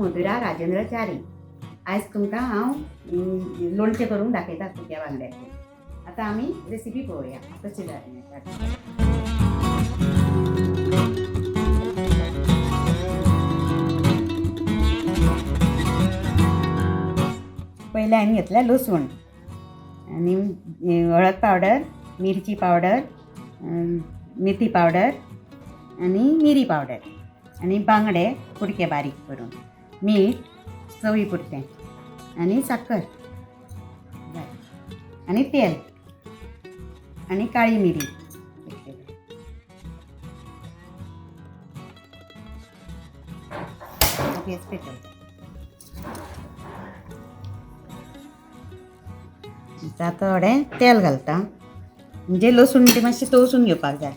मधुरा राजेंद्र च्यारी. आज तुमकां हांव लोणचें करून दाखयता सुक्या बांगड्याचें. आतां आमी रेसिपी पळोवया कशी जाय. पयलें हांवें घेतलें लसूण आनी हळद पावडर, मिरची पावडर, मेथी पावडर आनी मिरी पावडर आनी बांगडे कुडके बारीक करून, मीठ चवी पुरतें आनी साखर आनी तेल आनी काळी मिरी. गॅस पेटय. आतां थोडें तेल घालता, म्हणजे लसूण ते मातशें तळसून घेवपाक जाय.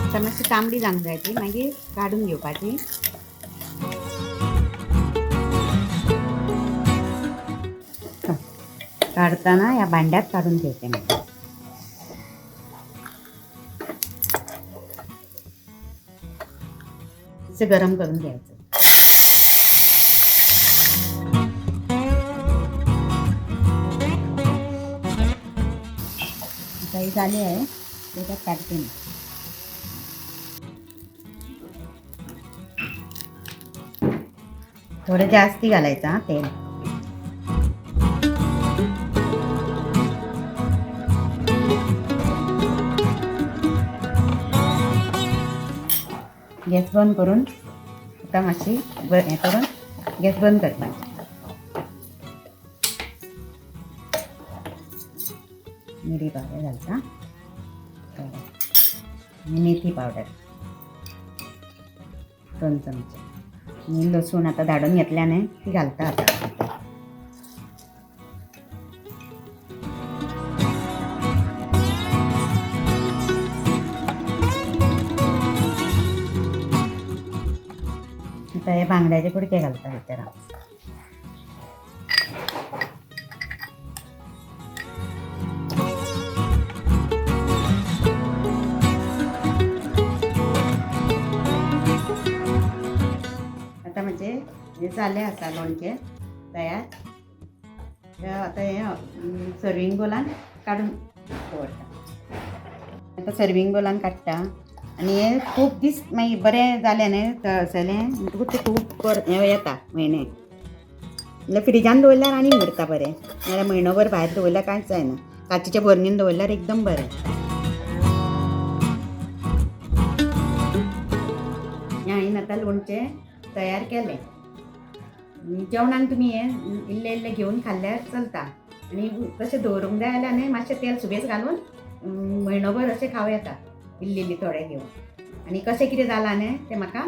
आतां मातशी तांबडी जावंक जाय ती, मागीर काडून घेवपाची. काडटना ह्या भांड्यात काडून ठेवते. मागीर गरम करून घ्यायचं. काही झाले आहे त्याच्यात काढते मी. थोडं जास्ती घालायचं तेल. गॅस बंद करून आता मातशी हे करून गॅस बंद करपाची. मिरी पावडर घालता, मेथी पावडर 2 चमचे आणि लसूण आता धाडून घेतल्याने ती घालता. आता हे बांगड्याचे कुडके घालता भितर. आता म्हणजे हे जालें आसा लोणचें तयार. आता हे सर्विंग बोलान काडून दवरता. आता सर्विंग बोलान काडटा आनी हे खूब दीस मागीर बरें जालें न्ही तळसलें म्हणटकूच तें खूब हें येता म्हयने. जाल्यार फ्रिजान दवरल्यार आनी उरता बरें. नाल्यार म्हयनोभर भायर दवरल्यार कांयच जायना. काचेच्या बरणीन दवरल्यार एकदम बरें. हांवें आतां लोणचें तयार केलें. जेवणाक तुमी हें इल्लें इल्लें घेवन खाल्ल्यार चलता. आनी तशें दवरूंक जाय जाल्यार न्ही मातशें तेल सुबेज घालून म्हयनोभर अशें खावं येता. इल्ली थोडे घेवन. आनी कशें कितें जालां न्ही तें म्हाका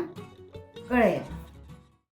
कळयात.